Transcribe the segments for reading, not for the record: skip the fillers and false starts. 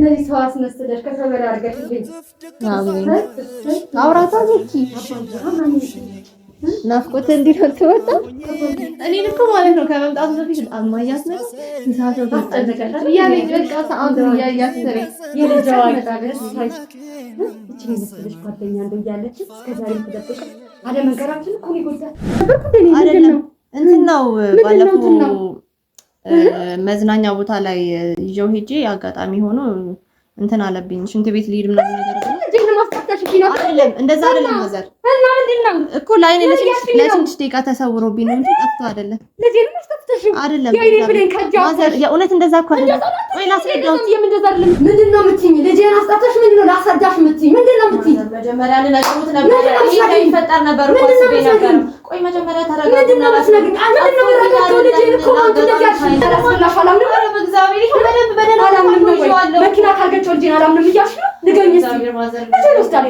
እንደዚህ ሰው አስመስለሽ ከሰው በላይ አድርገሽልኝ አውራታ ዘኪ ናፍቆት እንዲሆን ተወጣ። እኔን እኮ ማለት ነው ከመምጣቱ በፊት አማያስ ነው እንሳቸው ተጠነቀቀ ያለኝ በቃ ሰዓቱ ያያሰረ የልጅዋ ይታገስ እቺ ልጅ ጓደኛ እንደያለች እስከዛሬ ተደብቀ አለ መንገራችን እኮ ይጎዳል አይደለም እንትን ነው ባለፈው መዝናኛ ቦታ ላይ ይዤው ሄጄ አጋጣሚ ሆኖ እንትን አለብኝ ሽንት ቤት ልሂድ ምናምን ነገር አይደለም እንደዛ አይደለም ማዘር እና ምንድነው እኮ ላይኔ ለስንት ደቂቃ ተሰውሮብኝ ነው እንጂ ጠፍቶ አይደለም ለጄን ማስተፍተሽ አይደለም ማዘር የእውነት እንደዛ እኮ አይደለም ወይ ላስረዳው እንደዛ አይደለም ምንድነው የምትይኝ ለጄን አስጣፍተሽ ምንድነው ላስረዳሽ የምትይኝ ምንድነው የምትይኝ መጀመሪያ ለነገሩት ነበር ይሄ ይፈጠር ነበር እኮ ስቤ ነበር ቆይ መጀመሪያ ተረጋግና ምንድነው ተረጋግቶ ለጄን እኮ አንተ ደጋሽ ተረጋግላሽ አላምንም ኧረ በእግዚአብሔር ይሄ በደንብ አላምንም ነው መኪና ካልገጨው ልጄን አላምንም እያልሽ ነው ንገኝ እስኪ ማዘር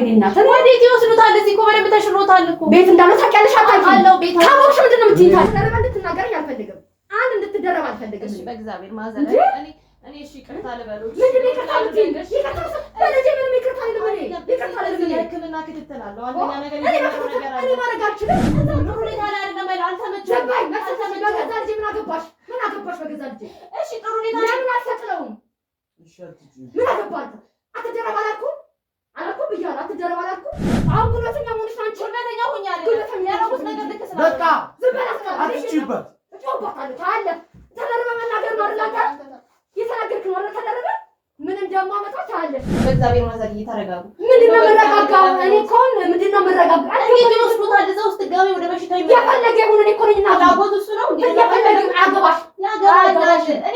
እናት ወዴት ይወስዱታል? እዚህ እኮ በደንብ ተሽሎታል እኮ ቤት እንዳለ ታውቂያለሽ። አታውቂው ቤት ካወቅሽ ምንድን ነው የምትይኝ? ታዲያ እንድትናገረኝ አልፈልግም። አንድ እንድትደረብ አልፈልግም። እሺ በእግዚአብሔር ማዘር እኔ እሺ ይቅርታ ልበሉት። ምንድን ነው ይቅርታ ልትይኝ? ይቅርታ በልጄ ምንም ይቅርታ ልበል። ይቅርታ ልበል። የሕክምና ክትትል አለው። አንደኛ ነገር ይዘው ነገር አለ። እኔ ማድረግ አልችልም። ጥሩ ሁኔታ ላይ አይደለም አይደል? አልተመቸኝም። በገዛ ልጄ ምን አገባሽ? ምን አገባሽ በገዛ ልጄ? እሺ ጥሩ ሁኔታ ላይ ምን አልሰጥለውም። እሺ ምን አገባሽ? አትደረብ አላልኩም አላልኩም ብያለሁ። አትደረብ አላልኩም። አሁን ጉልበተኛ ሆነሽ አንቺ ጉልበተኛ ሆኛለሁ። ጉልበተኛ ያረጉት ነገር ልክ ስለ በቃ ዝም በላት አትችይበት እጮባታለሁ። ታለ ተደረበ መናገር ማርላታ የተናገርክ ነው አይደል? ተደረበ ምን እንደማመጣ ታለ በእግዚአብሔር ማዘር እየተረጋጉ ምንድነው መረጋጋው? እኔ እኮ ምንድነው መረጋጋው? እንዴት ይወስዱታል? እዛው ውስጥ ገበይ ወደ በሽታ የፈለገ ይሁን እኔ እኮ ነኝና አጎቱ እሱ ነው እንዴ? የፈለገ አገባሽ ያገባሽ እኔ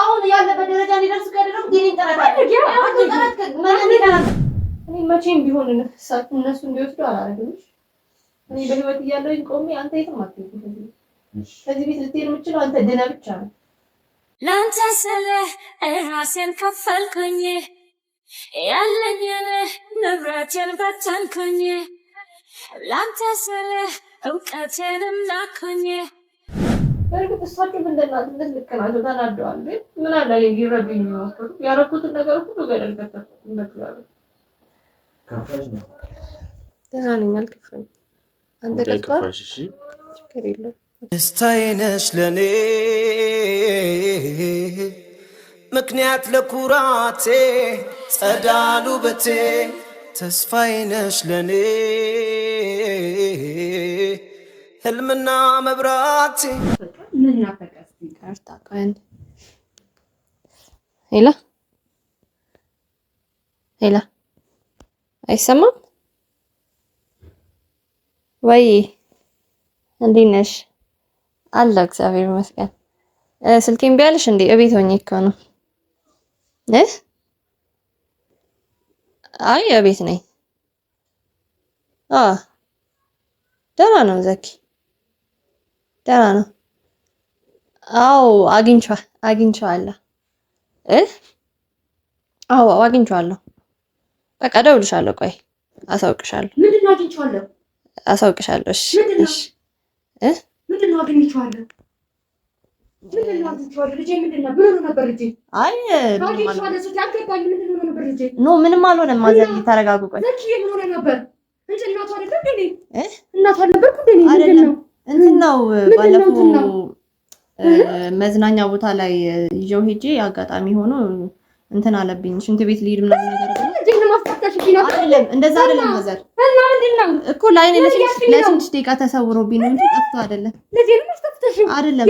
አሁን ያለበት ደረጃ ሊደርስ ካደረኩ ዲኒን ተረጋጋ እኔ መቼም ቢሆን እነሱ እንዲወስዱ አላደርግም። እኔ በህይወት እያለሁኝ ቆሜ አንተ የትም አትሄድም። ከዚህ ቤት ልትሄድ የምችለው አንተ ድነህ ብቻ ነው። ላንተ ስለ ራሴን ከፈልኩኝ ያለኝን ንብረቴን በተንኩኝ ላንተ ስለ እውቀቴንም ናኩኝ። በእርግጥ እሳቸው እንደናትነት ልክ ናቸው፣ ተናደዋል። ግን ምን አለ ሊረዱኝ የሚሞክሩ ያደረኩትን ነገር ሁሉ ገደል ከተቱት ይመስላሉ። ከፋሽ ነው ደህና ነኝ አልከፋኝም። አንተ ከፋሽ እሺ ችግር የለውም። ደስታዬ ነሽ ለኔ ምክንያት ለኩራቴ ጸዳሉ በቴ ተስፋዬ ነሽ ለኔ ህልምና መብራቴ ምን ያፈቀስቲ ካርታ ቀን ሄላ ሄላ አይሰማም ወይ? እንዴት ነሽ? አለ እግዚአብሔር ይመስገን። ስልኬን ቢያልሽ እንዴ? እቤት ሆኜ እኮ ነው። አይ እቤት ነኝ። ደህና ነው ዘኪ፣ ደህና ነው። አዎ አግኝቼዋለሁ። አዎ አግኝቼዋለሁ። በቃ እደውልልሻለሁ። ቆይ አሳውቅሻለሁ። ምንድነው አግኝቼዋለሁ? አሳውቅሻለሁ። እሺ እሺ ምንድነው አግኝቼዋለሁ? ምንድነው አግኝቼዋለሁ? ልጄ ምንድነው ብሎ ነበር ልጄ? አይ አግኝቼዋለሁ ስትይ አልገባኝም። ምንድነው ነበር ልጄ? ኖ ምንም አልሆነም። ማዘር ተረጋጉ። ቆይ ዘኪ ምን ሆነ ነበር? እንጂ እናቷ አይደለም እንዴ? እናቷ አልነበርኩ እንዴ? አይደለም እንትን ነው ባለፈው መዝናኛ ቦታ ላይ ይዤው ሄጄ አጋጣሚ ሆኖ እንትን አለብኝ ሽንት ቤት ልሂድ ምናምን ነገር አይደለም እንደዛ አይደለም ማዘር እና ምንድነው እኮ ላይኔ ለስንት ደቂቃ ተሰውሮብኝ ነው እንጂ ጠፍቶ አይደለም ለጄን ማስተፍተሽ አይደለም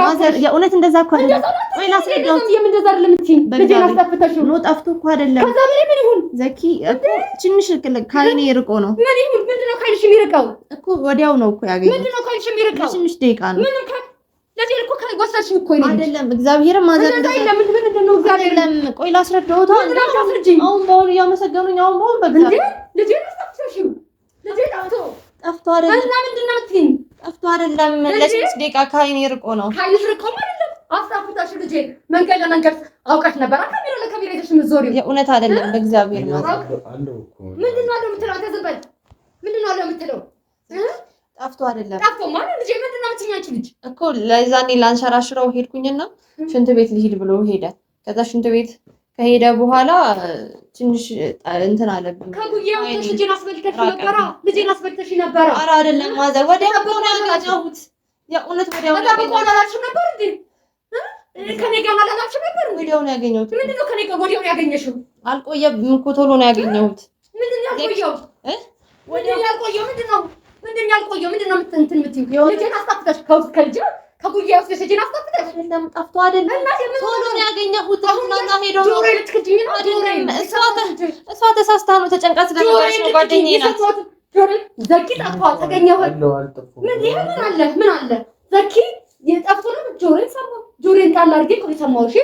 ማዘር የእውነት እንደዛ እኮ አይደለም ወይ ላስረዳው እንደዛ አይደለም እንጂ ለጄን አስተፍተሽ ነው ጠፍቶ እኮ አይደለም ከዛ ምን ይሁን ዘኪ እኮ ትንሽ ካይኔ ይርቆ ነው ምን ይሁን ምንድነው ካይንሽ የሚርቀው እኮ ወዲያው ነው እኮ ያገኘው ምንድነው ካይንሽ የሚርቀው ትንሽ ደቂቃ ነው ለጄን እኮ ወሰድሽኝ እኮ አይደለም እግዚአብሔርን ማዘር ምንድነው አይደለም ቆይ ላስረዳው አሁን በአሁን እያመሰገኑኝ አሁን በአሁን በቃ ልጄን አስተፍተሽ ልጄን ጠፍቶ አይደለም እና ምንድነው የምትይኝ? ጠፍቶ አይደለም ለስንት ደቂቃ ካይኔ ይርቆ ነው ካይንሽ ርቆ አይደለም አስተፍተሽ ልጄን መንገድ ለመንገድ አውቀሽ ነበር ካሜራ ለካሜራ ይዘሽ የምትዞሪው የእውነት አይደለም በእግዚአብሔር ማዘር ምንድነው አለው የምትለው አንተ ዝም በል ምንድነው አለው የምትለው ጠፍቶ አይደለም ጠፍቶ ማለት ልጄ ምንድነው የምትይኝ አንቺ ልጅ እኮ ለዛኔ ላንሸራሽረው ሄድኩኝና ሽንት ቤት ልሂድ ብሎ ሄደ ከዛ ሽንት ቤት ከሄደ በኋላ ትንሽ እንትን አለብኝ። ከጉያው ልጄን አስበልተሽ ነበረ ልጄን አስበልተሽ ነበረ። ኧረ አይደለም ማዘር ወዲያው ነው ያገኘሁት። የእውነት ወዲያው ነው እንዴ? ከኔ ጋር አላላችሁ ነበር? ወዲያው ነው ያገኘሁት። ምንድነው ከኔ ጋር ወዲያው ነው ያገኘሽው? አልቆየም እኮ ቶሎ ነው ያገኘሁት። ምንድነው ያልቆየው? ወዲያው ያልቆየው ምንድነው? ምንድነው ያልቆየው? ምንድነው እንትን የምትይው? ልጄን አስጣፍተሽ ከልጅ ከጉያ ውስጥ ልጄን አስጣፍተሽ እንደም ጠፍቶ አይደለም ቶሎ ነው ያገኘሁት። አሁንና ሄዶ ነው ልትክጂኝ ነው አይደለም? እሷ ተሳስታ ነው ተጨንቃ ስለነበረች ነው ጓደኛዬ ናት። ጆሪ ዘኪ ጠፋ ተገኘው። ምን ይሄ ምን አለ ዘኪ የጠፍቶ ነው ጆሪ ሰማ ጆሪን ጣል አድርጌ እኮ ሰማሁሽ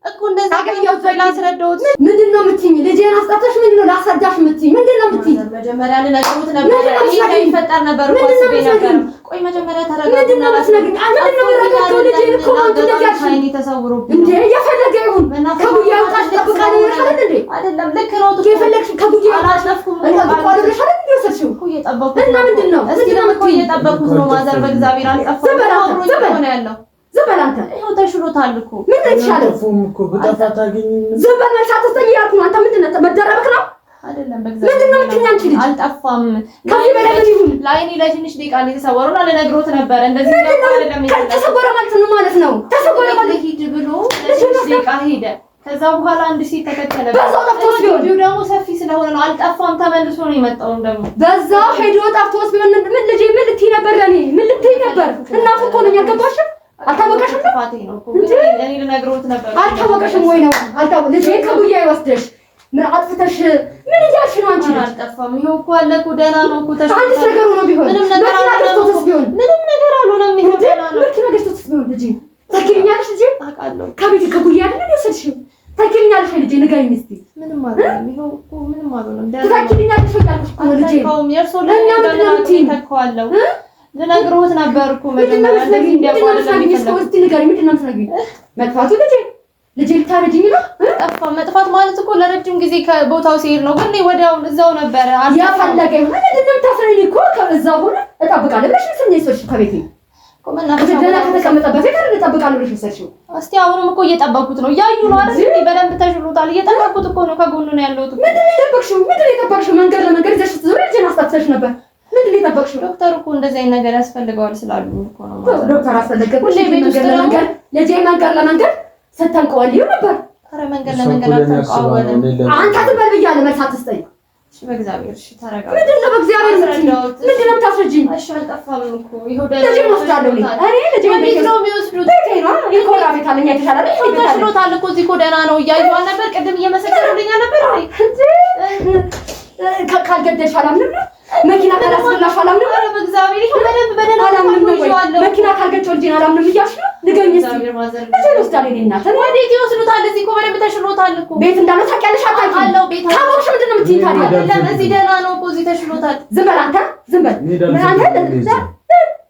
እኮ እንደዛ አገኘው ላስረዳሁት። ምንድነው የምትይኝ? ልጄን አስጣፍተሽ ምንድነው ላስረዳሽ የምትይኝ? ምንድነው የምትይኝ? መጀመሪያ ልነግሩት ነበር ይሄ ይፈጠር ነበር እኮ አስቤ ነበር። ቆይ መጀመሪያ ተረጋግና ምንድነው የምትነግሪኝ? ምንድነው የምትረጋጋው? ልጄን እኮ አንተ እንደዚህ አይኔ ተሰውሮብኝ እንዴ የፈለገ ይሁን ከጉያ ወጣሽ ጠብቃለሁ ይሻላል እንዴ? አይደለም ልክ ነው እኮ የፈለግሽ ከጉያ አላጠፍኩም እኔ አጥቋለሁ ይሻላል እንዴ? ወሰድሽው እኮ እየጠበኩት እና ምንድነው እኮ እየጠበኩት ነው ማዘር በእግዚአብሔር አልጠፋም ነው ያለው። ዝም በል አንተ። ይኸው ተሽሎታል እኮ ምን ተሻለ እኮ በጣፋታ አገኘኝ። ዝም በል ሳትስተኝ ያልኩ ነው። አንተ ምንድነው መደረብክ ነው? አይደለም በእግዚአብሔር ምንድነው የምትይኝ አንቺ ልጅ? አልጠፋም። ከዚህ በላይ ምን ይሁን? ለዓይኔ ለትንሽ ደቂቃ ነው የተሰወረውና ለነግሮት ነበር እንደዚህ ነው አይደለም ይላል። ተሰወረ ማለት ነው ማለት ነው። ተሰወረ ማለት ሂድ ብሎ ለትንሽ ደቂቃ ሄደ። ከዛ በኋላ አንድ ሴት ተከተለ። በዛው ጠፍቶስ ቢሆን ደግሞ ሰፊ ስለሆነ ነው አልጠፋም። ተመልሶ ነው የመጣው ደግሞ በዛው ሄዶ ጠፍቶስ ቢሆን ምን ልጄ ምን ልትይ ነበር? ለኔ ምን ልትይ ነበር? እናቱ እኮ ነኝ አልገባሽም? አልታወቀሽም? ጥፋቴ ነው እኮ እኔ ልነግሮት ነበር። አልታወቀሽም ወይ ነው? አልታወቀ ልጄ ከጉያ ይወስደሽ ምን አጥፍተሽ ምን እያልሽ ነው አንቺ? አልጠፋም። ይኸው እኮ አለ እኮ ደህና ነው እኮ አንድ ነገር ሆኖ ቢሆን ምንም ነገር አልሆነም። ምንም ነገር አልሆነም። ይኸው ደህና ነው። ምንም ነገር ቢሆን ልጄ ታኪኛለሽ? ልጄ አውቃለሁ ከቤት ከጉያ አይደል የወሰድሽው? ታኪኛለሽ ልጄ ንገሪኝ እስኪ። ምንም አልሆነም። ይኸው እኮ ምንም አልሆነም። ደህና ነው። ታኪኛለሽ ያልኩሽ እኮ ልጄ ታውም የርሶ ተከዋለሁ ልነግሮት ነበር እኮ መጀመሪያ እንደዚህ እንዲያቋርጥ እስቲ ንገሪኝ። ምንድን ነው የምትነግሪኝ? መጥፋቱ ልጄ ልታረጅኝ ነው? ጠፋ። መጥፋት ማለት እኮ ለረጅም ጊዜ ከቦታው ሲሄድ ነው። ግን ወዲያው እዛው ነበር ያፈለገ ይሁን ምንድን ነው የምታስረኝ? እኮ እዛው ሆነ እጠብቃለሁ ብለሽ ነው የወሰድሽው ከቤቴ ገና ከተቀመጠበት ቤት አይደል እጠብቃለሁ ብለሽ ወሰድሽው? እስቲ አሁንም እኮ እየጠበኩት ነው። እያዩ ነው አይደል? በደንብ ተሽሎታል። እየጠበኩት እኮ ነው። ከጎኑ ነው ያለሁት። ምንድን ነው የጠበቅሽው? መንገድ ለመንገድ ይዘሽ ስትዞሪ ልጄን አስጠፍተሽ ነበር። ምንድን ነው የጠበቅሽው? ዶክተር እኮ እንደዚህ አይነት ነገር ያስፈልገዋል ስላሉ እኮ ነው ማለት ዶክተር አስፈልገው ሁሌ መንገድ ለመንገድ ልጄ መንገድ ለመንገድ ስተንቀዋልዩ ነበር። ኧረ መንገድ ለመንገድ አልተንቀዋለም። አንተ ትበል ብያለሁ። መልስ አትስጠኝ። እሺ በእግዚአብሔር እሺ ተረጋጋ። ምንድን ነው በእግዚአብሔር ምንድን ነው የምታስረጂኝ? እሺ አልጠፋም እኮ ይኸው ልጄ ወስዳለሁ እኔ ልጄ ነው የሚወስዱት። ኮራ ቤት አለኝ የተሻለ ተሽሎታል እኮ እዚህ እኮ ደህና ነው እያየኋት ነበር። ቅድም እየመሰከሩልኝ ነበር። ካልገደልሽ አላምንም ነው መኪና ካላስበላሽ አላምንም። ኧረ በእግዚአብሔር ይኸው በደንብ አላምንም ነው ወይ መኪና ካልገጨው ልጄን አላምንም እያልሽ ነው? ንገሪኝ እስኪ ልጄን ወስዳለሁ እኔ እናት ወዴት ይወስዱታል? እዚህ እኮ በደንብ ተሽሎታል እኮ ቤት እንዳለው ታውቂያለሽ? አታውቂም? አለው ቤት ታውቅሽ ምንድን ነው የምትይኝ ታዲያ? አይደለም እዚህ ደህና ነው እኮ እዚህ ተሽሎታል። ዝም በል አንተ ዝም በል አንተ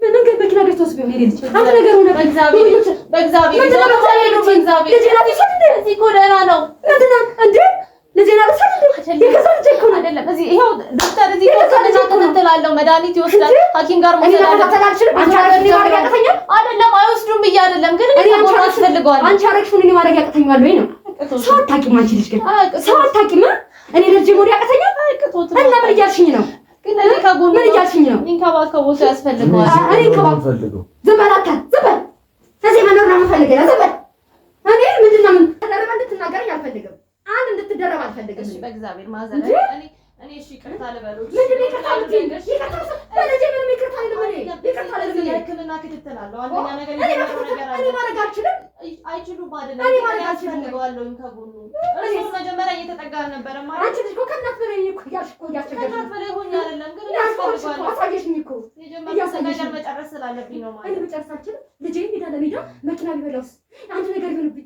መንገድ መኪና ገጭቶስ ቢሆን ልጅ አንተ ነገር ሆነ በእግዚአብሔር ምንድን ነው በእግዚአብሔር ልጄን አትወስድ እንደ እዚህ እኮ ደህና ነው ምንድን ነው እንደ ልጄን አትወስድ እንደ የገዛ ልጄ እኮ ነው አይደለም እዚህ ይኸው ዶክተር እዚህ ተከታተላለሁ መድኃኒት ይወስዳል ሐኪም ጋር መውሰድ አልችልም። አንቺ አረግሽ ማድረግ ያቅተኛል አይደለም አይወስዱም ብዬ አይደለም ግን እኔ አንቺ አስፈልገዋለሁ አንቺ አረግሽውን እኔ ማድረግ ያቅተኛል ወይ ነው? ሰው አታውቂም አንቺ ልጅ ግን ሰው አታውቂም። እኔ ልጄ ሞድ ያቅተኛል እና ምን እያልሽኝ ነው? ግን እኔ ከጎኑ ምን እያልሽኝ ነው? እንከባከቦ ሰው ያስፈልገዋል። እኔ እንከባከቦ ዝም በል አንተ ዝም በል ከዚህ መኖር ነው የምፈልገው ዝም በል እኔ ምንድን ነው ምን ተደረበ እንድትናገረኝ አልፈልግም። አንድ እንድትደረብ አልፈልግም። እሺ በእግዚአብሔር ማዘር እኔ እሺ ይቅርታ ልበሉት። ምንድን ነው ይቅርታ ልትይኝ? ይቅርታ ለልጄ ምንም ይቅርታ ልበል ይቅርታ ልበል የሕክምና ክትትል አለው አንደኛ ነገር ነገር እኔ ማድረግ አልችልም። አይችሉም አይደለም እኔ ማድረግ አልፈልገዋለሁ ከጎኑ እሱ መጀመሪያ እየተጠጋ ነበር ማለት አንቺ ልጅ እኮ ከእናት በላይ እኮ እያስቸገረኝ ከእናት በላይ ሆኜ አይደለም ግን ያስፈልጋል አሳየሽኝ እኮ ነገር መጨረስ ስላለብኝ ነው ማለት እኔ መጨረስ አልችልም። ልጄ ሄዳ ለሜዳ መኪና ቢበላውስ አንድ ነገር ቢሆንብኝ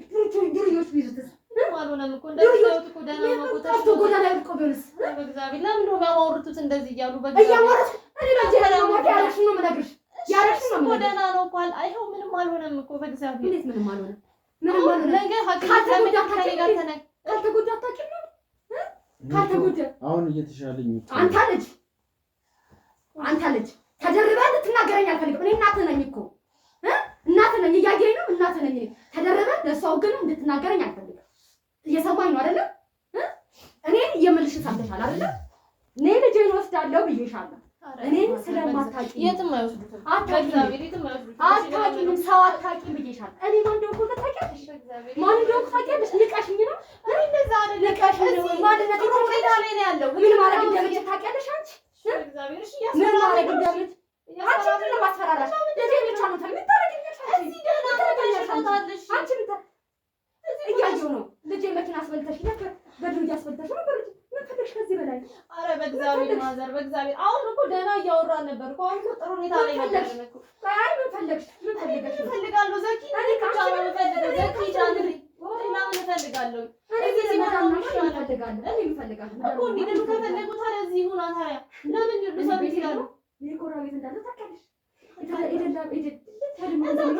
ዱርዮች ቢይዙትስ አልሆነም እኮ እንደዚህ ነው እኮ ደህና ነው እኮ ታፍቶ ጎዳና ላይ እኮ ቢሆንስ በእግዚአብሔር ለምን ነው የሚያወሩት እንደዚህ እያሉ በእግዚአብሔር እኔ በእግዚአብሔር ነው ያለሽኝ ነው የምነግርሽ ያለሽኝ ነው እኮ ደህና ነው እኮ አይኸው ምንም አልሆነም እኮ በእግዚአብሔር እንዴት ምንም አልሆነም ምንም አልሆነም ነገር ሐኪም ከመጣ ጋር ተነክ ካልተጎዳ አታውቂም ነው ካልተጎዳ አሁን እየተሻለኝ አንተ ልጅ ተደርበህ እንድትናገረኝ አልፈልግም። እኔ እናትህ ነኝ እኮ እናትህ ነኝ እያየኸኝ ነው እናትህ ነኝ ተደርበህ ለሰው ግን እንድትናገረኝ አልፈልግም። እየሰማኝ ነው አይደለ? እኔ የምልሽ ሰምተሻል አይደለ? እኔ ልጄን ወስዳለሁ ብዬሻለሁ። እኔ ስለማታውቂ የትም አይወስዱትም። አታውቂም፣ ሰው አታውቂም ብዬሻለሁ። እኔ ማን እንደሆንኩ ታውቂያለሽ? ማን እንደሆንኩ ታውቂያለሽ? ንቀሽኝ ነው። እኔ እንደዛ አይደለም። ንቀሽኝ ነው። ማንነቴ ሁኔታ ላይ ነው ያለው። ምን ማድረግ እንደምችል ታውቂያለሽ አንቺ? ምን ማድረግ እንደምችል አንቺ ምን ለማስፈራራሽ? ልጄ ብቻ ነው ታውቂያለሽ። እዚህ ደህና ተቀምጣለሽ። አንቺ እያየሁ ነው። ልጄ መኪና አስበልተሽ ነበር፣ በዱርዬ አስበልተሽ ነበር። ምን ፈለግሽ ከዚህ በላይ? ኧረ በእግዚአብሔር ማዘር፣ በእግዚአብሔር አሁን እኮ ደህና እያወራን ነበር እኮ። አሁን ጥሩ ሁኔታ ላይ ነበር እኮ። አይ ምን ፈለግሽ? ምን ፈልገሽ? እፈልጋለሁ ዘኪ፣ እኔ ብቻ ነው የምፈልገው ዘኪ ዳንሪ። ሌላ ምን እፈልጋለሁ? እኔ እዚህ መጣና ነው እፈልጋለሁ። እኔ እፈልጋለሁ እኮ እንዲህ ከፈለጉ ታዲያ እዚህ ይሁን። ታዲያ ለምን ይሉሰው ይችላል? የኮራ ቤት እንዳለ ታውቂያለሽ?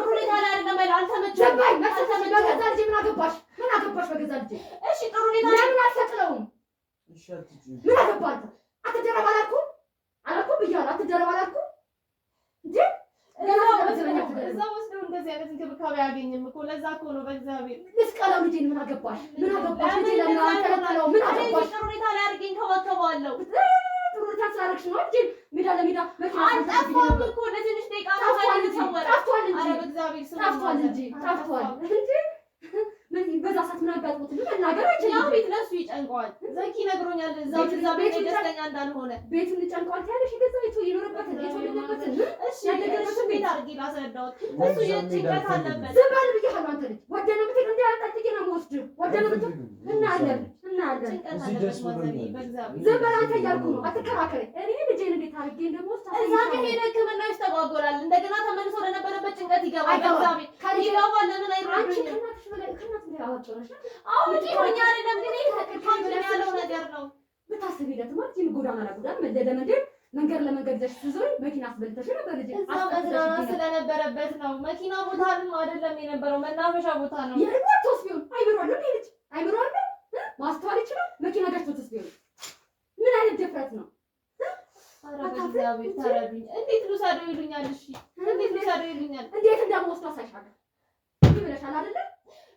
ሁኔታ ላይ አይደለም አይደል? አልተመቸኝም። በገዛ ልጄ ምን አገባሽ? ምን አገባሽ በገዛ ልጄ? እሺ ጥሩ ሁኔታ ለምን አልሰጥለውም? ምን አገባህ? አትደረብ አላልኩም? አላልኩም ብያለሁ። አትደረብ አላልኩም እንዴ? እዛ ወስደው እንደዚህ አይነት እንክብካቤ አያገኝም እኮ። ለዛ እኮ ነው በእግዚአብሔር ልስቀለው ልጄን። ምን አገባሽ? ምን አገባሽ? ልጄ ለምን አልከለከለውም? ምን አገባሽ? ጥሩ ሁኔታ ላይ አድርጌ እንከባከበዋለሁ። ጥሩ ሁኔታ ስላደረግሽ ነው እንጂ ሜዳ ለሜዳ አልጠፋም እኮ ለትንሽ ደቂቃ ጠፍቷል እንጂ ጠፍቷል እንጂ ጠፍቷል እንጂ በዛ ሰዓት ምን አጋጥሞት መናገር አይችልም። ያው ቤት ለሱ ይጨንቀዋል። ዘኪ ነግሮኛል። እዛ ቤት ደስተኛ እንዳልሆነ ቤቱን ይጨንቀዋል። ታያለሽ ገዛ ቤቱ ይኖርበትን የተወለደበትን እሺ ያደገበትን ቤት አድርጌ ላስረዳሁት። እሱ የጭንቀት አለበት። ዝም በል ብዬሻለሁ። አንተ ልጅ ወደነ ምትል እንደ አጣጥቂ ነው የምወስድህ። ወደነ ምትል እናያለን። ጭንቀት አለበት ማለት በእግዚአብሔር ዝም በል አንተ እያልኩ ነው። አትከራከረኝ። እኔ ልጄን እንዴት አድርጌ እንደምወስድ እዛ ከሄደ ሕክምና ይስተጓጎላል። እንደገና ተመልሶ ለነበረበት ጭንቀት ይገባል። በእግዚአብሔር ይገባል። ለምን አይረዱኝም? አሁን ይሆኛ አይደለም ግን ያለው ነገር ነው። ብታስቢለት ማለት ጎዳና ለጎዳና ለመንደር መንገድ ለመንገድ ደሽ ትዞይ መኪና አስበልተሽ ነበር ልጅ መዝናናት ስለነበረበት ነው። መኪና ቦታንም አይደለም የነበረው መናፈሻ ቦታ ነው። የእናቶስ ቢሆን አይምሯል ነው ልጅ አይምሯል ማስተዋል ይችላል። መኪና ገጭቶስ ቢሆን ምን አይነት ድፍረት ነው? ኧረ በእግዚአብሔር ተረዱኝ። እንዴት ልውሰደው ይሉኛል? እሺ እንዴት ልውሰደው ይሉኛል? እንዴት እንደምወስደው አሳይሻለሁ ብለሻል አይደለ?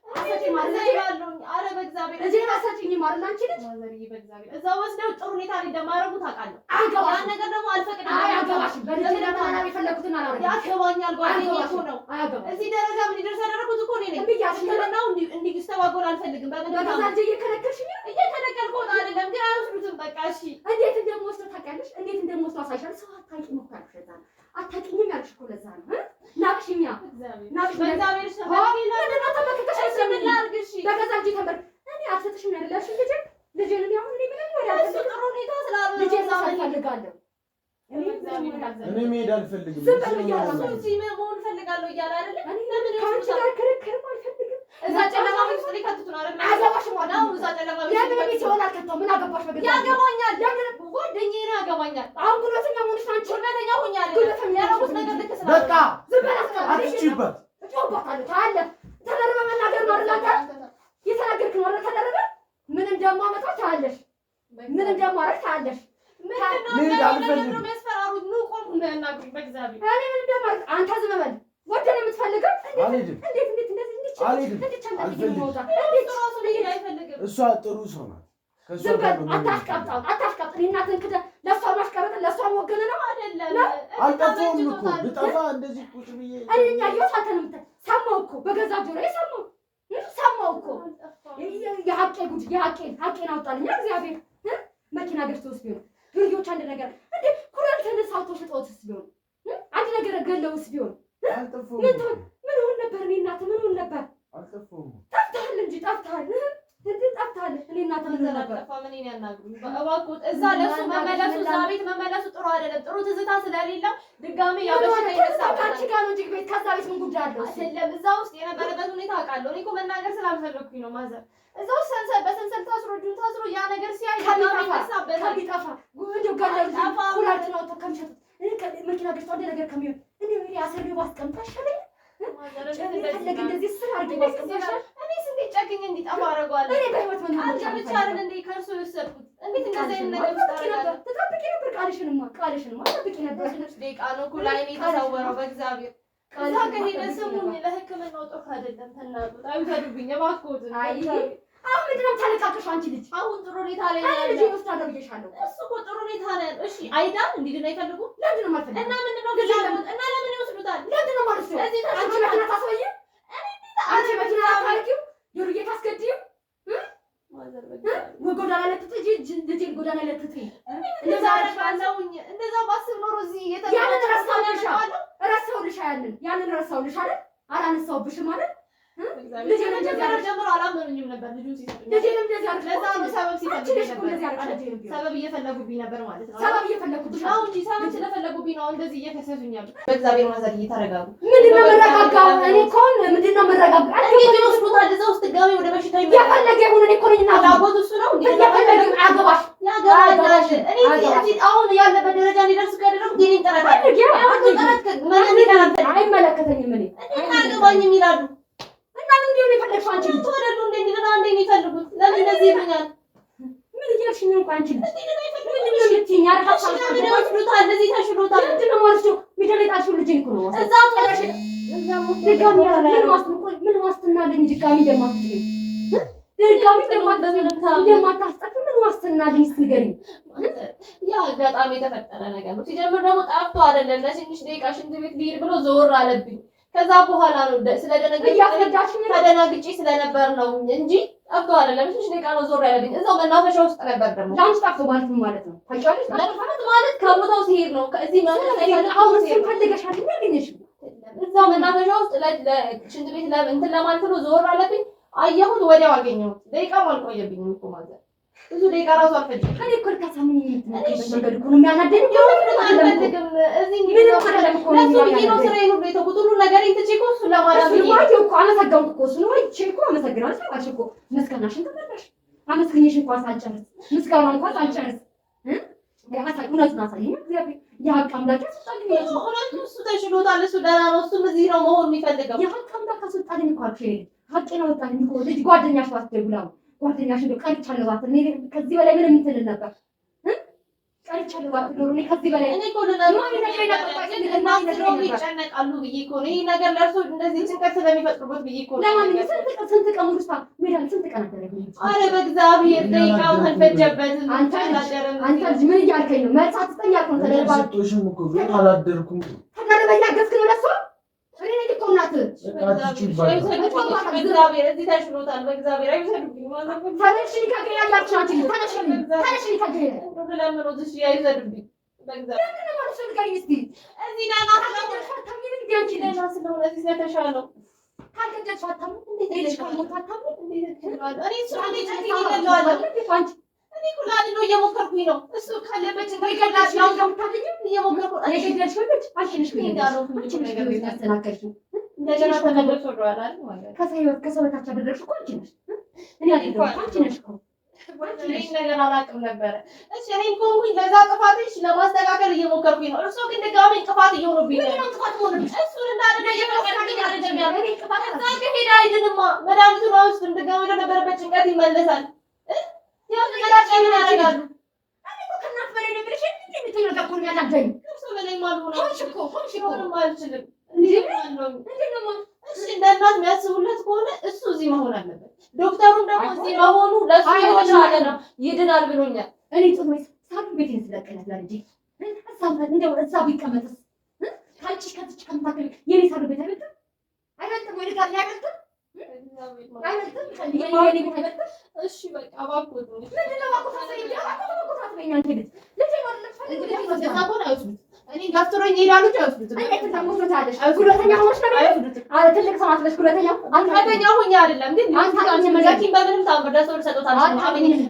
አሰጪኝ ማለት ነው። ኧረ በእግዚአብሔር እዚህ አሰጪኝ ማለት አንቺ ልጅ ማዘርዬ በእግዚአብሔር እዛ ወስደው ጥሩ ሁኔታ ላይ እንደማረጉ ታውቃለህ። ያን ነገር ደግሞ አልፈቅድም። አያገባሽም። በልጅ ለማና የፈለኩትን አላረግም። ያገባኛል። ጓደኛዬ እኮ ነው። አያገባሽም። እዚህ ደረጃ ምን ይደርስ ያደረኩት እኮ እኔ ነኝ። ብያሽለናው እንዲስተዋጎል አልፈልግም። በገዛ ልጄ እየከለከልሽኝ ነው። እየከለከልኩት አይደለም ግን አይወስዱትም። በቃ እሺ እንዴት እንደምወስደው ታውቂያለሽ? እንዴት እንደምወስደው አሳይሻለሁ። ሰው አታውቂም እኮ ያልኩሽ ለዛ ነው። አታውቂኝም ያልኩሽ እኮ ለዛ ነው። ናቅሽኛ በእግዚአብሔር በገዛ ልጄ ተመር እኔ አልሰጥሽም ያለሽ ልጄን እኔ አሁን ምንም ወደ ጥሩ ሁኔታ ስላልሆነ ልጄ እፈልጋለሁ። እኔ መሄድ አልፈልግም። ዝም በል እያለሁ እዚህ መሆን እፈልጋለሁ እያለ አይደለ? ለምን ከአንቺ ጋር ክርክርም አልፈልግም። እዛ ጨለማ ቤት ውስጥ ሊከቱትን አይደል? አያገባሽም። አሁን እዛ ጨለማ ቤት ለምን ቤት ይሆን አልከተው? ምን አገባሽ? በገዛ ያገባኛል። ለምን ጓደኛዬ ነው ያገባኛል። አሁን ጉልበተኛ መሆንሽ አንቺ ጉልበተኛ ሆኛለሁ። ጉልበተኛ ያረጉት ነገር ልክ ስላለ በቃ ዝም በል አትጪበት። እጮህባታለሁ። ታያለህ። ተደርበ መናገር ነው አይደል? አንተ እየተናገርክ ነው አይደል? ተደርበ ምን እንደማመጣው ታያለሽ። ምን እንደማረግ ታያለሽ። መሄድ አልፈልግም። የሚያስፈራሩት ነው። ቆም እንዳያናግሩኝ በእግዚአብሔር። እኔ ምን እንደማረግ አንተ ዝም በል። ወደህ ነው የምትፈልገው? አልሄድም። እንዴት እንደዚህ አልሄድም። እሷ ጥሩ ሰው ናት። ከእሷ ጋር አታሽቃብጥ። እናትን ክደህ ለእሷ ማሽቀበጥ ለእሷ ወገን ነው አይደለም? አልጠፋሁም እኮ ብጠፋ እንደዚህ ቁጭ ብዬ እኛ እየወጣ አንተንም ሰማሁ እኮ በገዛ ጆሮዬ ሰማሁ እኮ የሀቄ ጉድ ሀቄን አውጣልኝ እግዚአብሔር። መኪና ገዝተውስ ቢሆን ዱርዬዎች አንድ ነገር እንዴ ኩራልተን ሳውቶ ሽጠውትስ ቢሆን አንድ ነገር ገለውስ ቢሆን ምን ሆን ነበር? እኔ እናትህ ምን ሆን ነበር? አልጠፋሁም። ጠፍተሃል እንጂ ጠፍተሃል። ጠፍተሃል። እኔ እናትህ ምን ነበር? ምን ያናግሩኝ እባክዎት። እዛ ለሱ መመለሱ እዛ ቤት መመለሱ ጥሩ አይደለም። ጥሩ ትዝታ ስለሌለው ድጋሜ ያበሽታ ይነሳል። አንቺ ጋር ነው እንጂ ቤት ከዛ ቤት ምን ጉዳይ አለው? አይደለም እዛ ውስጥ የነበረበት ሁኔታ አውቃለሁ። እኔ እኮ መናገር ስላልፈለኩኝ ነው ማዘር። እዛ ውስጥ በሰንሰል ታስሮ እጁን ታስሮ ያ ነገር ሲያይ ከሚጠፋ እንደው ገለሉ ኩላሊት ነው ከሚሸጡት መኪና ገዝቶ አንድ ነገር ከሚሆን እኔ አስር ቤት ባስቀምጣ ይሻለኝ። እንደዚህ ስራ አድርጌ ባስቀምጣ እኔ ስንት ጨክኝ እንዲጠፋ አደርገዋለሁ። እኔ በህይወት ምን አንተ ብቻ አይደል እንዴ ከእርሱ የወሰድኩት? እንዴት እንደዚህ አይነት ነገር ውስጥ አደርጋለሁ? ትጠብቂ ነበር። ቃልሽንማ ትጠብቂ ነበር። ትንሽ ደቂቃ ነው እኮ ላይኔ የተሰወረው በእግዚአብሔር። እዛ ከሄደ ስሙኝ ለሕክምናው ጥሩ አይደለም። ተናግሩት አይውሰዱብኝ እባክዎት። አሁን ምንድን ነው የምታለቃቅሽው አንቺ ልጅ? አሁን ጥሩ ሁኔታ ላይ እኔ ነው ልጅ ያለው። ወስዳለሁ ብዬሻለሁ። እሱ እኮ ጥሩ ሁኔታ ላይ ነው። እሺ አይዳን እንዲድን አይፈልጉም? ለምንድን ነው የማልፈልገው? እና ምንድን ነው ፍላጎት? እና ለምን ይወስዱታል? ለምንድን ነው ማለት ነው? እዚህ አንቺ መኪና ታስበይም? አንቺ መኪና ታርቂው? ዱርዬ ታስገድይው? ጎዳና ላይ ትጥጂ ልጄን ጎዳና ላይ ትጥጂ። እንደዛ አረጋለሁኝ። እንደዛ ባስብ ኖሮ እዚህ ያንን ረሳሁልሽ ያንን ረሳሁልሽ አይደል? አላነሳሁብሽም አይደል? ልጄን እንደዛ ጀምሮ አላመኑኝም ነበር ልጁን ሲሰጡኝ። ልጄን እንደዛ አድርገሽ ለዛ ነው ሰበብ ሲፈልጉ ነበር። ሰበብ እየፈለጉብኝ ነበር ማለት ነው። ሰበብ እየፈለጉብሽ ነው እንጂ ሰበብ ስለፈለጉብኝ ነው እንደዚህ እየከሰሱኝ ያሉት። በእግዚአብሔር ማዘር እየተረጋጉ ምንድን ነው የምረጋጋው? እኔ እኮ ምንድን ነው የምረጋጋው? እንዴት ይወስዱታል? እዛ ውስጥ ድጋሜ ወደ በሽታ የፈለገ ይሁን እኔ እኮ ነኝ እና ፍላጎቱ እሱ ነው እንዴ? የፈለገ አገባሽ ያገባኛል። እኔ እዚህ አሁን ያለበት ደረጃ እንዲደርስ ካደረጉ ዲኒን ጥረት አይመለከተኝም። እኔ አያገባኝም ይላሉ። እና ምን እንዲሆን የፈለግሽው አንቺ ልጅ? ተወደዱ እንደሚልና እንደሚፈልጉት ለምን እንደዚህ ይሉኛል? ምን እያልሽ ነው? አንቺ ልጅ ምንድን ነው የምትይኝ? ለምን ይወስዱታል? እንደዚህ ተሽሎታል። ምንድን ነው ማለት ነው? ሚደሌጣሽው ልጅ እኮ ነው እዛ ተረሽ ድጋሚ ምን ዋስትና አለኝ? ድጋሚ እንደማትችይው ድጋሚ እንደማታስጠፊ ምን ዋስትና አለኝ? እስኪ ንገሪኝ። ያ አጋጣሚ የተፈጠረ ነገር ነው። ሲጀምር ደግሞ ጠፍቶ አይደለም ለትንሽ ደቂቃ ሽንት ቤት ልሄድ ብሎ ዞር አለብኝ። ከዛ በኋላ ነው ተደናግጬ ስለነበር ነው እንጂ ጠፍቶ አይደለም። ትንሽ ደቂቃ ነው ዞር ያለብኝ። እዛው መናፈሻ ውስጥ ነበር። ደግሞ ላንቺ ጠፍቶ ማለት ምን ማለት ነው? ታውቂዋለሽ? ማለት ከቦታው ሲሄድ ነው። ከዚህ አሁን እሱን ፈልገሻል ያገኘሽ እዛው መናፈሻ ውስጥ ለሽንት ቤት እንትን ለማለት ነው ዞር አለብኝ። አየሁት፣ ወዲያው አገኘሁት። ደቂቃም አልቆየብኝም እኮ ማለት ብዙ ደቂቃ ራሱ አልፈጀም። እኔ እኮ ልታሳምኝ የምትመጪበት መንገድ እኮ ነው የሚያናደኝ። አልፈልግም። እዚህ ስራዬን ሁሉ የተውኩት ሁሉ ነገር ትቼ እኮ እሱን ለማዳን እኮ አመሰገንኩ እኮ እሱን ወይቼ እኮ አመሰግናለሁ አልሽ እኮ ምስጋናሽን ተመለሽ። አመስግኜሽ እንኳን ሳልጨርስ ምስጋና እንኳን ሳልጨርስ እውነቱን አሳየኝ እግዚአብሔር። የሀቅ አምላክ ያስወጣልኝ። እውነቱ እሱ ተሽሎታል። እሱ ደህና ነው። እሱም እዚህ ነው መሆን የሚፈልገው። የሀቅ አምላክ አስወጣልኝ እኮ አልኩሽ። ሀቄን አወጣልኝ እኮ ልጅ ጓደኛሽ ባትደውላ ጓደኛሽ እንደው ቀርቻለሁ ባትል እኔ ከዚህ በላይ ምንም እንትን ነበር። ቀርቻለሁ ባትል እኔ ከዚህ በላይ እኔ እኮ ይጨነቃሉ ብዬ እኮ ነው። ይሄ ነገር ለእርሱ እንደዚህ ጭንቀት ስለሚፈጥሩበት ብዬ እኮ ነው። ለማንኛውም ስንት ቀን ሙሉ ሜዳን ስንት ቀን አደረግኝ? ኧረ በእግዚአብሔር ደቂቃውን አልፈጀበትም። አንተ ልጅ ምን እያልከኝ ነው? መልስ አትስጠኝ አልኩህ። ተደርባ ሰጥቶሽም እኮ ግን አላደርኩም። ተደርበኛ ገዝክ ነው ለሷ እኔ ነኝ እኮ እናት። በእግዚአብሔር እዚህ ተሽሎታል። በእግዚአብሔር አይውሰዱብኝ ማለት ነው። ተነሽኝ ከገያ ያላችሁ አንቺ ተነሽኝ ከገያ ለምኖት እሺ አይውሰዱብኝ። በእግዚአብሔር ለምን ማለት ነው? ንገሪኝ እስኪ እዚህ ናና ስለሆነ እዚህ ስለተሻለው ካልገደልሽ አታምንም። እንዴት ሄደሽ ካልሞት አታምንም? እኔ እሱ ይገለዋለሁ። እኔ እኮ ላድን ነው እየሞከርኩኝ ነው። እሱ ካለበት ይገላል ነው ከምታገኝ እየሞከርኩ እኔ ገደልሽ ወለች አንቺንሽ እንዳለው ነገር ያስተናከልሽው እንደገና ተመለስ ወደኋላ ማለት ከሰው በታች ያደረግሽ እኮ አንቺ ነሽ። እኔ አይደለም አንቺ ነሽ እኮ ይሄ ነገር አላውቅም ነበረ። እሺ እኔም ኮንኩኝ ለዛ ጥፋትሽ ለማስተካከል እየሞከርኩኝ ነው። እርሶ ግን ድጋሜ እንቅፋት እየሆኑብኝ ነው። እንቅፋት ሆነብሽ? እሱን እንዳደረገ እየፈቀድኩኝ አይደለም ያለው። ከዛ ከሄደ አይድንማ መድኃኒቱን አውስቱን ድጋሜ ወደነበረበት ጭንቀት ይመለሳል። ያው ተቀላቀሉ ያደርጋሉ። እኔ እኮ ከእናት በላይ ነው ብለሽ እንዴ የምትነጋገሩ ያላደኝ እርሶ በላይ ማልሆነ ሆንሽ እኮ ምንም አልችልም። እንዴ ነው እሺ እንደ እናት የሚያስቡለት ከሆነ እሱ እዚህ መሆን አለበት። ዶክተሩም ደግሞ እዚህ መሆኑ ለሱ ይሆናል ነው ይድናል ብሎኛል። እኔ ጥሩ ሳብ ቤቴን ስለቀለት ለልጅ እንደው እዛ ቢቀመጥስ ታንቺ ከትች ከምታከል የኔ ሳብ ቤት አይበልጥም? አይበልጥም ወይ ጋር አይበልጥም? አይበልጥም ከኔ ቤት አይበልጥም? እሺ በቃ እባክዎት ምንድነው እባክዎት አትበይኝ። እባክዎት አትበይኝ አንቺ ልጅ ልጅ ማለት ፈልግ እንደዛ ከሆነ አይወስዱት። እኔ ጋፍቶኝ ይላሉ አይወስዱት። እንዴት ተሞታለሽ? ጉልበተኛ ሆነሽ ነው አይወስዱት። አረ ትልቅ ሰው አትለሽ ጉልበተኛ አንተኛ ሆኜ አይደለም ግን አንተ መዛኪን በምንም ታምር ለሰው ልሰጡታል።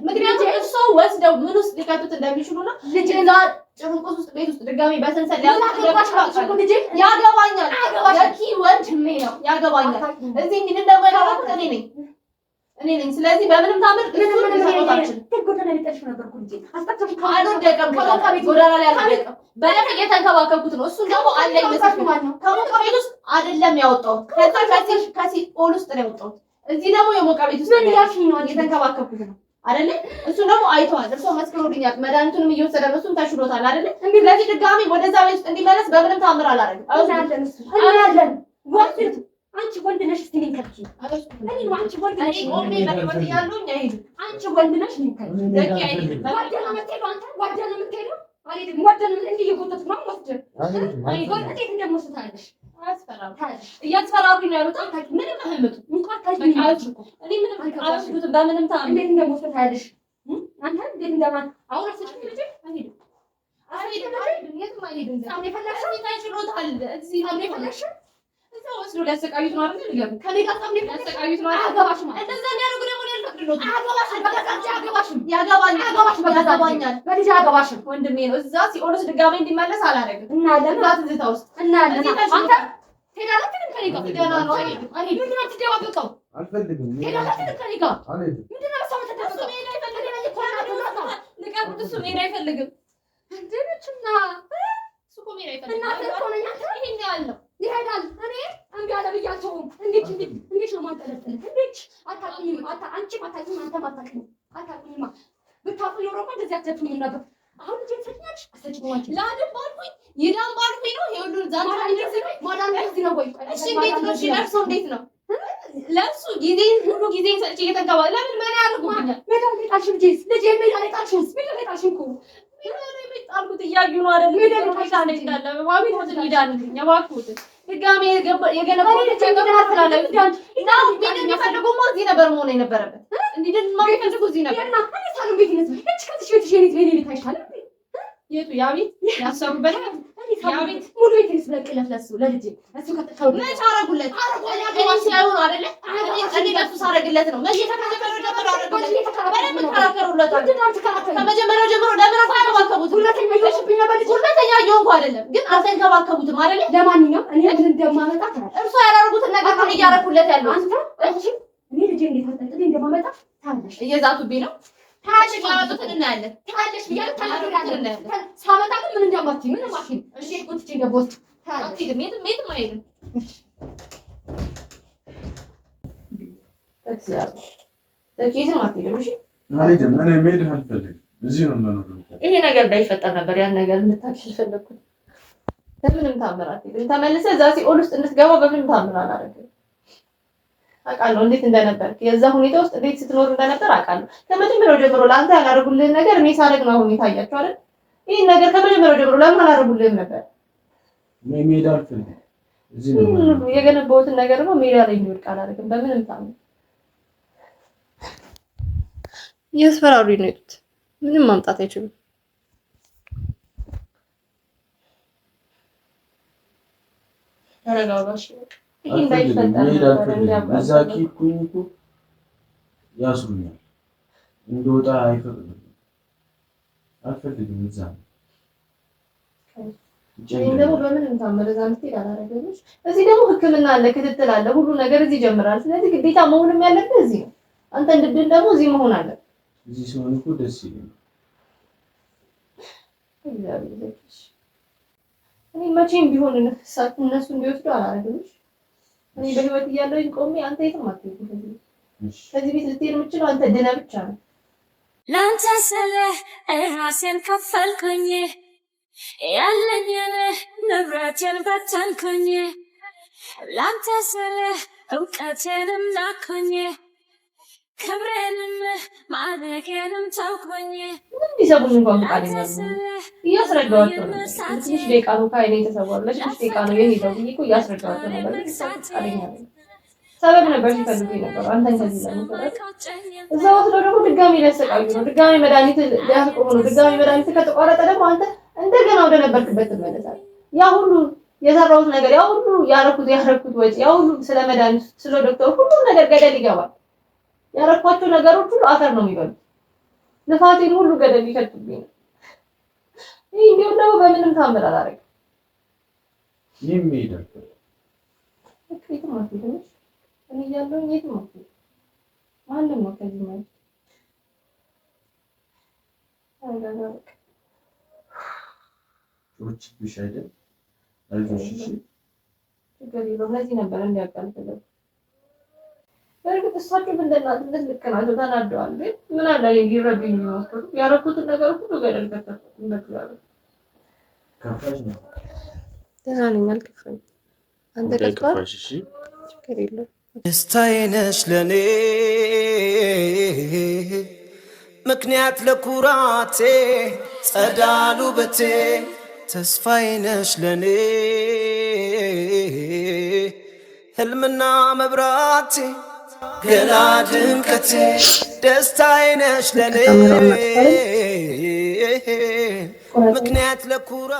ምክንያቱም እሱ ወስደው ምን ውስጥ ሊከቱት እንደሚችሉና ልጅ እዛ ጭንቁስ ውስጥ ቤት ውስጥ ድጋሚ በሰንሰል ያገባኛል። ያኪ ወንድሜ ነው ያገባኛል። እዚህ እንግዲህ ደግሞ ያደረኩት እኔ ነኝ። ስለዚህ በምንም ታምር ልሰጡታችን ጎዳና ላይ አልወደቀም። በደንብ እየተንከባከብኩት ነው። እሱን ደግሞ አለኝ ከሞቀ ቤት ውስጥ አይደለም ያወጣሁት። ከሲኦል ውስጥ ነው ያወጣሁት። እዚህ ደግሞ የሞቀ ቤት ውስጥ እየተንከባከብኩት ነው አይደለ? እሱን ደግሞ አይተዋል። እርሶ መስክሮልኛል። መድኃኒቱንም እየወሰደ ነው። እሱም ተሽሎታል አይደለ? ስለዚህ ድጋሚ ወደዛ ቤት ውስጥ እንዲመለስ በምንም ታምር አላደርግም። አንቺ ወንድ ነሽ እስቲ ነኝ ከልኪ እኔ ነው አንቺ ወንድ ነሽ ቆሜ ለወጥ ያሉኝ አይሄዱ አንቺ ወንድ ነሽ ነኝ ከልኪ ዘኪ አይሄዱ ጓደኛ የምትሄዱ አንተ ጓደኛ የምትሄዱ አልሄድም ጓደኛ እንዲህ እየጎተትኩ ነው የምወስድ እንዴት እንደምወስዳለሽ አያስፈራም እያስፈራሩኝ ነው ያሉት ምንም አህመጡ እንኳን ታጅኝ እኔ ምንም አልከባሽም በምንም ታም እንዴት እንደምወስዳለሽ አንተ እንዴት እንደማን አሁን አስችኝ ልጅ አይሄድም አይሄድም የትም አይሄድም አሁን የፈለግሽ ታይችሎታል እዚህ አሁን የፈለግሽ እዛው ወስዶ ሊያሰቃዩት ነው አይደል? ልገብ ከኔ ጋር ታምኔ ሊያሰቃዩት ነው አያገባሽም። እንደዛ ያደርጉ ደግሞ ያልፈቅድሎት አያገባሽም። በቃ አያገባሽም። ያገባኛል ያገባኛል በልጅ አያገባሽም። ወንድሜ ነው እዛ ሲኦልስ ድጋሜ እንዲመለስ አላደርግም እና ለምን ትዝታ ውስጥ እና ለምን አንተ ሄዳለች ከኔ ጋር ገና ነው አይደል? ምንድን ነው ትደባበቀው? አልፈልግም ሄዳለች ከኔ ጋር አልሄድም። ምንድን ነው ሰው ተደብቀው እኔ አይፈልግም ልቀቁት እሱ እኔ አይፈልግም እንዴትና እሱ እኮ ሜዳ አይፈልግም እና ተቆነኛ ይሄን ያለው ይሄዳል እኔ እንዴ አለ ብያቸውም እንዴት ነው ማንጠለጥል እንዴት አታውቂኝም አንቺ አታውቂኝም አንተ አታውቂኝም ብታውቂ ኖሮ እኮ እንደዚህ አትዘፍኝም ነበር አሁን ልጅ ትሰጥኛለሽ አሰጭኛለሽ ላድም ባልኩኝ ይዳም ባልኩኝ ነው ይኸውልህ ዛሬ እንደዚህ ማዳም እንደዚህ ነው ወይ እሺ እንዴት ነው ሲለርሶ እንዴት ነው ለሱ ጊዜ ሁሉ ጊዜ ሰጪ እየተንከባ ለምን ማን ያደርጉኛል ሜዳው ሜዳሽ ልጅ ሜዳ ላይ ጣልሽስ ሜዳ ላይ ጣልሽ እኮ ጣልኩት እያዩ ነው አይደል ሜዳ ላይ ጣልሽ እንዳለ ባቢ ወደ ይዳን ያባኩት ድጋሜ የገነባው ተንገባራለ እና ምን የሚፈልገው ሞት ነበር መሆን የነበረበት እንዲድን ማን ይፈልጉ እዚህ ነበር እና ሳሉ ቤት ነው እቺ ከዚህ ቤት የኔት ቤት ታይሻለ የቱ ያቤት ያሰሩበት ያቤት ሙሉ ቤት ይስለቅለት ለሱ ለልጅ እሱ ከተካው መች አረጉለት አረጉለት ሲያዩ ነው አይደለ እኔ ለሱ ሳረግለት ነው መቼ ተከራከሩ ጀምሮ አረጉለት በደንብ ተከራከሩለት ከመጀመሪያው ጀምሮ ለምን አልተንከባከቡት ሁለተኛ ይሽብኝ ነበር ሁለተኛ ይሆንኩ አይደለም ግን አልተንከባከቡትም አይደለ ለማንኛውም እኔ ምን እንደማመጣ እርሱ ያላረጉትን ነገር ነው እያረኩለት ያለው አንተ እሺ እኔ ልጅ እንዴት አጠጥልኝ እንደማመጣ ታለሽ እየዛቱብኝ ነው ታሽ ያወጡትን እናያለን ታለሽ ቢያል ታላላለን ሳመጣ ምን እንደማትይ ምን ማሽን እሺ ቁጥቼ ገቦት ታለሽ ሜት ማይል ተክሲያው ተኪዝ ማትይ እሺ አልሄድም እኔ መሄድ አልፈልግም እዚህ ነው የምኖረው ይሄ ነገር እንዳይፈጠር ነበር ያን ነገር እንድታክል ፈለኩት በምንም ታምራት ግን ተመልሰህ እዛ ሲኦል ውስጥ እንድትገባ በምንም ታምራ አላደረግም አውቃለሁ እንዴት እንደነበር የዛ ሁኔታ ውስጥ እንዴት ስትኖር እንደነበር አውቃለሁ ከመጀመሪያው ጀምሮ ለአንተ ያላደረጉልህን ነገር እኔ ሳደርግ ነው ሁኔታ ታያችሁ አይደል ይሄን ነገር ከመጀመሪያው ጀምሮ ለምን አላደረጉልህም ነበር መሄድ አልፈልግም እዚህ ነው የገነባሁትን ነገር ደግሞ ሜዳ ላይ እንዲወድቅ አላደረግም በምንም ታምር ያስፈራሩኝ ነው የት ምንም ማምጣት አይችሉም ተረጋጋሽ ይሄ እንዳይፈጠር እዛ ኪኩኝ እኮ ያስሩኛል እንደወጣ አይፈቅድም አልፈልግም እዛ ደግሞ በምንም ታምር እዛ ምትሄድ አላደረገች እዚህ ደግሞ ሕክምና አለ ክትትል አለ ሁሉ ነገር እዚህ ይጀምራል ስለዚህ ግዴታ መሆንም ያለበት እዚህ ነው አንተ እንድድን ደግሞ እዚህ መሆን አለ እዚህ ሲሆን እኮ ደስ ይለኛል እኔ መቼም ቢሆን እነሱ እንዲወስዱ አላደረገች እኔ በህይወት እያለሁኝ ቆሜ አንተ የትም አትሄድም ከዚህ ቤት ልትሄድ የምችለው አንተ ድነህ ብቻ ነው ላንተ ስለ ራሴን ከፈልኩኝ ያለኝን ንብረቴን በተንኩኝ ላንተ ስለ እውቀቴንም ናኩኝ ክብሬንም ማዕረጌንም ተውኩኝ ምን ቢሰቡኝ እንኳን ፈቃደኛ እያስረዳኋቸው ነው ትንሽ ደቂቃ ነው ከዓይኔ የተሰወሩ ለትንሽ ደቂቃ ነው የሄደው ብዬ እኮ እያስረዳኋቸው ነበር ፈቃደኛ ነኝ ሰበብ ነበር ሲፈልጉ ነበር አንተን ከዚህ ለመሰረት እዛ ወስደው ደግሞ ድጋሚ ሊያሰቃዩ ነው ድጋሚ መድኃኒት ሊያስቆሙ ነው ድጋሚ መድኃኒት ከተቋረጠ ደግሞ አንተ እንደገና ወደ ነበርክበት ትመለሳለህ ያ ሁሉ የሰራሁት ነገር ያ ሁሉ ያረኩት ወጪ ያ ሁሉ ስለ መድኃኒት ስለ ዶክተር ሁሉ ነገር ገደል ይገባል ያረኳቸው ነገሮች ሁሉ አፈር ነው የሚበሉት ልፋቴን ሁሉ ገደል ይከቱብኝ ይሄ እንደው ደግሞ በምንም ታምር አላደረግም የሚሄድ የትም አትሄድም እኔ እያለሁኝ የትም አትሄድም ማንም ነው ከዚህ ማለት ጮችብሽ አይደል አይዞሽ እሺ ችግር የለውም ለዚህ ነበር እንዲያቃልፈው በእርግጥ እሳቸው እንደናት ልክ ናቸው ተናደዋል ግን ምን አለ ይረዱኝ ነው ያረኩትን ነገር ሁሉ ገደል ከተቱ እንደዚህ ከፋሽ ነው ደህና ነኝ አልከፋኝ አንተ ከፋሽ እሺ ደስታዬ ነሽ ለኔ ምክንያት ለኩራቴ ጸዳሉ ውበቴ ተስፋዬ ነሽ ለኔ ህልምና መብራቴ ገና ድምቀቴ ደስታዬ ነሽ ለኔ ምክንያት ለኩራ